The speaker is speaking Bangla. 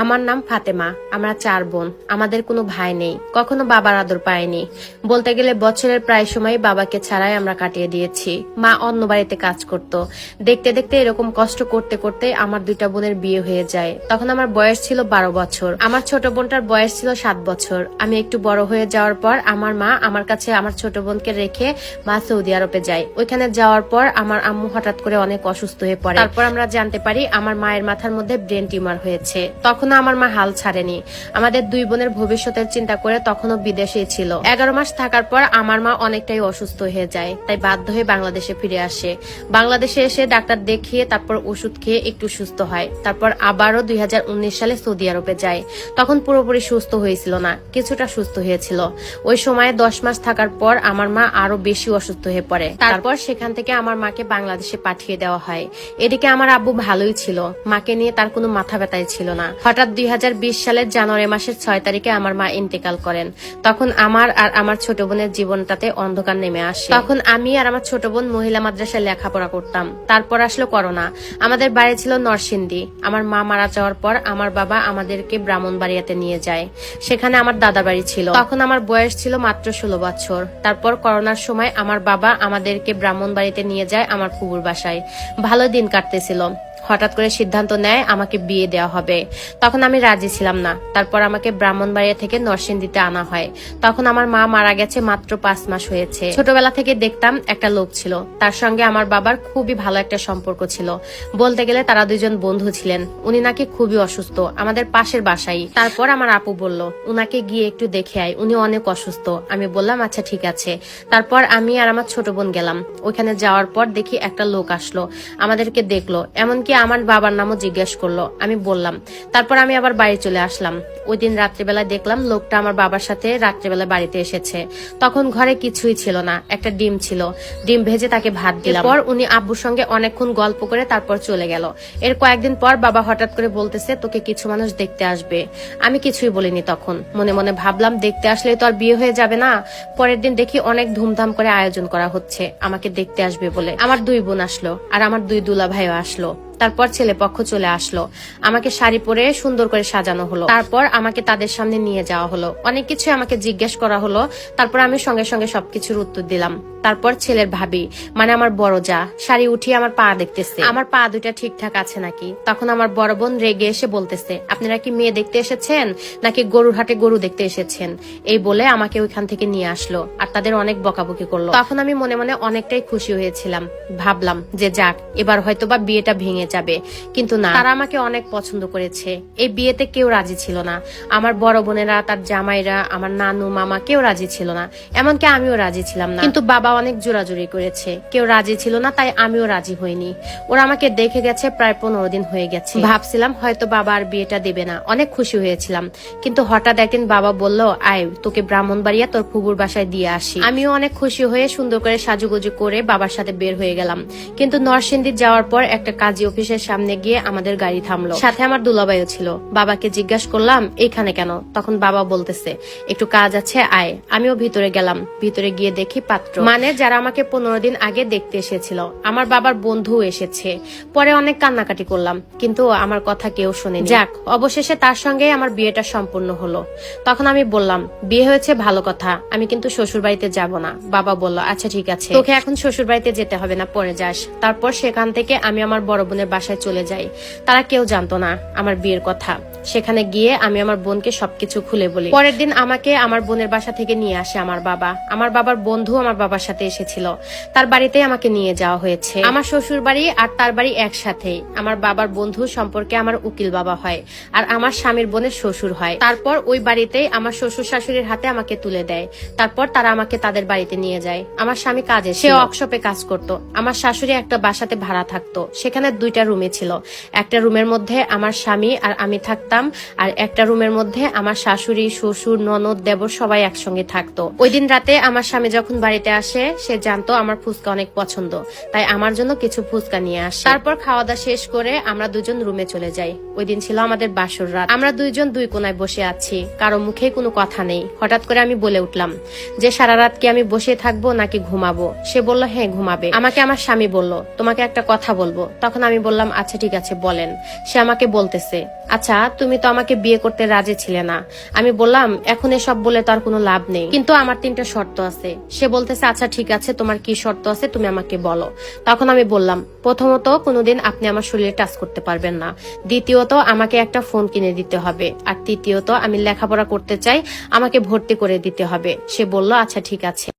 আমার নাম ফাতেমা। আমরা 4 বোন। আমাদের কোনো ভাই নেই। কখনো বাবার আদর পাইনি। বলতে গেলে বছরের প্রায় সময় বাবাকে ছাড়াই আমরা কাটিয়ে দিয়েছি। মা অন্য বাড়িতে কাজ করত। দেখতে দেখতে এরকম কষ্ট করতে করতে আমার 2টা বোনের বিয়ে হয়ে যায়। তখন আমার বয়স ছিল 12 বছর। আমার ছোট বোনটার বয়স ছিল 7 বছর। আমি একটু বড় হয়ে যাওয়ার পর আমার মা আমার কাছে আমার ছোট বোনকে রেখে মা সৌদি আরবে যায়। ওইখানে যাওয়ার পর আমার আম্মু হঠাৎ করে অনেক অসুস্থ হয়ে পড়ে। তারপর আমরা জানতে পারি আমার মায়ের মাথার মধ্যে ব্রেন টিউমার হয়েছে। তখন আমার মা হাল ছাড়েনি। আমাদের 2 বোনের ভবিষ্যতের চিন্তা করে তখনও বিদেশেই ছিল। 11 মাস থাকার পর আমার মা অনেকটাই অসুস্থ হয়ে যায়। তাই বাধ্য হয়ে বাংলাদেশে ফিরে আসে। বাংলাদেশে এসে ডাক্তার দেখিয়ে তারপর ওষুধ খেয়ে একটু সুস্থ হয়। তারপর আবারও 2019 সালে সৌদি আরবে যায়। তখন পুরোপুরি সুস্থ হয়েছিল না, কিছুটা সুস্থ হয়েছিল। ওই সময়ে 10 মাস থাকার পর আমার মা আরো বেশি অসুস্থ হয়ে পড়ে। তারপর সেখান থেকে আমার মাকে বাংলাদেশে পাঠিয়ে দেওয়া হয়। এদিকে আমার আব্বু ভালোই ছিল, মাকে নিয়ে তার কোনো মাথা ব্যথাই ছিল না। হঠাৎ 2020 সালের জানুয়ারি মাসের 6 তারিখে আমার মা ইন্তেকাল করেন। তখন আমার আর আমার ছোট বোনের জীবনটাতে অন্ধকার নেমে আসে। তখন আমি আর আমার ছোট বোন মহিলা মাদ্রাসায় লেখাপড়া করতাম। তারপর আসলো করোনা। আমাদের বাড়ি ছিল নরসিংদী। আমার মা মারা যাওয়ার পর আমার বাবা আমাদেরকে ব্রাহ্মণবাড়িয়াতে নিয়ে যায়। সেখানে আমার দাদা বাড়ি ছিল। তখন আমার বয়স ছিল মাত্র 16 বছর। তারপর করোনার সময় আমার বাবা আমাদেরকে ব্রাহ্মণবাড়িতে নিয়ে যায় আমার ফুফুর বাসায়। ভালো দিন কাটতেছিল। হঠাৎ করে সিদ্ধান্ত নেয় আমাকে বিয়ে দেওয়া হবে। তখন আমি রাজি ছিলাম না। তারপর আমাকে ব্রাহ্মণবাড়িয়া থেকে নরসিংদীতে আনা হয়। তখন আমার মা মারা গেছে মাত্র 5 মাস হয়েছে। ছোটবেলা থেকে দেখতাম একটা লোক ছিল, তার সঙ্গে আমার বাবার খুবই ভালো একটা সম্পর্ক ছিল। বলতে গেলে তারা 2 জন বন্ধু ছিলেন। উনি নাকি খুবই অসুস্থ, আমাদের পাশের বাসায়। তারপর আমার আপু বলল উনাকে গিয়ে একটু দেখে আয়, উনি অনেক অসুস্থ। আমি বললাম আচ্ছা ঠিক আছে। তারপর আমি আর আমার ছোট বোন গেলাম। ওইখানে যাওয়ার পর দেখি একটা লোক আসলো, আমাদেরকে দেখলো, এমনকি আমার বাবার নামও জিজ্ঞেস করলো। আমি বললাম। তারপর আমি আবার বাড়ি চলে আসলাম। ওই দিন রাত্রিবেলায় দেখলাম লোকটা আমার বাবার সাথে রাত্রিবেলায় বাড়িতে এসেছে। তখন ঘরে কিছুই ছিল না, একটা ডিম ছিল। ডিম ভেজে তাকে ভাত দিলাম। পর উনি আব্বুর সঙ্গে অনেকক্ষণ গল্প করে তারপর চলে গেল। এর কয়েকদিন পর বাবা হঠাৎ করে বলতেছে তোকে কিছু মানুষ দেখতে আসবে। আমি কিছুই বলিনি। তখন মনে মনে ভাবলাম দেখতে আসলে তো আর বিয়ে হয়ে যাবে না। পরের দিন দেখি অনেক ধুমধাম করে আয়োজন করা হচ্ছে আমাকে দেখতে আসবে বলে। আমার 2 বোন আসলো আর আমার 2 দুলা ভাইও আসলো। তারপর ছেলে পক্ষ চলে আসলো। আমাকে শাড়ি পরে সুন্দর করে সাজানো হলো। তারপর আমাকে তাদের সামনে নিয়ে যাওয়া হলো। অনেক কিছু আমাকে জিজ্ঞেস করা হলো। তারপর আমি সঙ্গে সঙ্গে সবকিছুর উত্তর দিলাম। তারপর ছেলের ভাবি মানে আমার বড় যা শাড়ি উঠিয়ে আমার পা দেখতেছে, আমার পা 2টা ঠিকঠাক আছে নাকি। তখন আমার বড় বোন রেগে এসে বলতেছে আপনারা কি মেয়ে দেখতে এসেছেন নাকি গরুর হাটে গরু দেখতে এসেছেন। এই বলে আমাকে ওইখান থেকে নিয়ে আসলো আর তাদের অনেক বকাবকি করলো। তখন আমি মনে মনে অনেকটাই খুশি হয়েছিলাম। ভাবলাম যে যাক এবার হয়তো বা বিয়েটা ভেঙে যাবে। কিন্তু না, তারা আমাকে অনেক পছন্দ করেছে। এই বিয়েতে কেউ রাজি ছিল না। আমার বড় বোনেরা, তার জামাইরা, আমার নানু মামা কেউ রাজি ছিল না। এমনকি আমিও রাজি ছিলাম না। কিন্তু বাবা অনেক জোরাজুরি করেছে, কেউ রাজি ছিল না, তাই আমিও রাজি হইনি। ওরা আমাকে দেখে গেছে প্রায় 15 দিন হয়ে গেছে। ভাবছিলাম হয়তো বাবা আর বিয়েটা দেবে না, অনেক খুশি হয়েছিলাম। কিন্তু হঠাৎ একদিন বাবা বলল আয় তোকে ব্রাহ্মণবাড়িয়া তোর ফুফুর বাসায় দিয়ে আসি। আমিও অনেক খুশি হয়ে সুন্দর করে সাজুগুজু করে বাবার সাথে বের হয়ে গেলাম। কিন্তু নরসিংদী যাওয়ার পর একটা কাজী অফিসের সামনে গিয়ে আমাদের গাড়ি থামলো। সাথে আমার দুলাভাইও ছিল। বাবাকে জিজ্ঞাসা করলাম এইখানে কেন। তখন বাবা বলতেছে একটু কাজ আছে আয়। আমিও ভিতরে গেলাম। ভিতরে গিয়ে দেখি পাত্র মানে যারা আমাকে 15 দিন আগে দেখতে এসেছিল। আমার বাবার বন্ধু এসেছে। পরে অনেক কান্নাকাটি করলাম, কিন্তু আমার কথা কেউ শোনেনি। যাক অবশেষে তার সঙ্গে আমার বিয়েটা সম্পূর্ণ হলো। তখন আমি বললাম বিয়ে হয়েছে ভালো কথা, আমি কিন্তু শ্বশুর বাড়িতে যাব না। বাবা বলল আচ্ছা ঠিক আছে, তোকে এখন শ্বশুর বাড়িতে যেতে হবে না, পরে যাস। তারপর সেখান থেকে আমি আমার বড় বোনের বাসায় চলে যাই। তারা কেউ জানতো না আমার বিয়ের কথা। সেখানে গিয়ে আমি আমার বোনকে সবকিছু খুলে বলি। পরের দিন আমাকে আমার বোনের বাসা থেকে নিয়ে আসে আমার বাবা। আমার বাবার বন্ধু আমার বাবার সাথে এসেছিল। তার বাড়িতেই আমাকে নিয়ে যাওয়া হয়েছে। আমার শ্বশুর বাড়ি আর তার বাড়ি একসাথেই। আমার বাবার বন্ধু সম্পর্কে আমার উকিল বাবা হয় আর আমার স্বামীর বোনের শ্বশুর হয়। তারপর ওই বাড়িতেই আমার শ্বশুর শাশুড়ির হাতে আমাকে তুলে দেয়। তারপর তারা আমাকে তাদের বাড়িতে নিয়ে যায়। আমার স্বামী কাজে, সে ওয়ার্কশপে কাজ করত। আমার শাশুড়ি একটা বাসাতে ভাড়া থাকতো। সেখানে 2টা রুমে ছিল। একটা রুমের মধ্যে আমার স্বামী আর আমি থাকতাম, আর একটা রুমের মধ্যে আমার শাশুড়ি, শ্বশুর, ননদ, দেবর সবাই একসঙ্গে থাকতো। ওই দিন রাতে আমার স্বামী যখন বাড়িতে আসে সে জানতো আমার ফুচকা অনেক পছন্দ, তাই আমার জন্য কিছু ফুচকা নিয়ে আসে। তারপর খাওয়া দাওয়া শেষ করে আমরা 2 জন রুমে চলে যাই। ওই দিন ছিল আমাদের বাসর রাত। আমরা 2 জন 2 কোনায় বসে আছি, কারো মুখে কোনো কথা নেই। হঠাৎ করে আমি বলে উঠলাম যে সারা রাত কি আমি বসে থাকবো নাকি ঘুমাবো। সে বলল হ্যাঁ ঘুমাবে। আমাকে আমার স্বামী বলল তোমাকে একটা কথা বলবো। তখন আমি আমি বললাম আচ্ছা ঠিক আছে বলেন। সে আমাকে বলতেছে, আচ্ছা তুমি তো আমাকে বিয়ে করতে রাজি ছিলে না। আমি বললাম এখন এসব বলে তো আর কোনো লাভ নেই, কিন্তু আমার 3টা শর্ত আছে। সে বলতেছে আচ্ছা ঠিক আছে তোমার কি শর্ত আছে তুমি আমাকে বলো। তখন আমি বললাম, প্রথমত কোনোদিন আপনি আমার শরীরে টাচ করতে পারবেন না, দ্বিতীয়ত আমাকে একটা ফোন কিনে দিতে হবে, আর তৃতীয়ত আমি লেখাপড়া করতে চাই, আমাকে ভর্তি করে দিতে হবে। সে বলল আচ্ছা ঠিক আছে।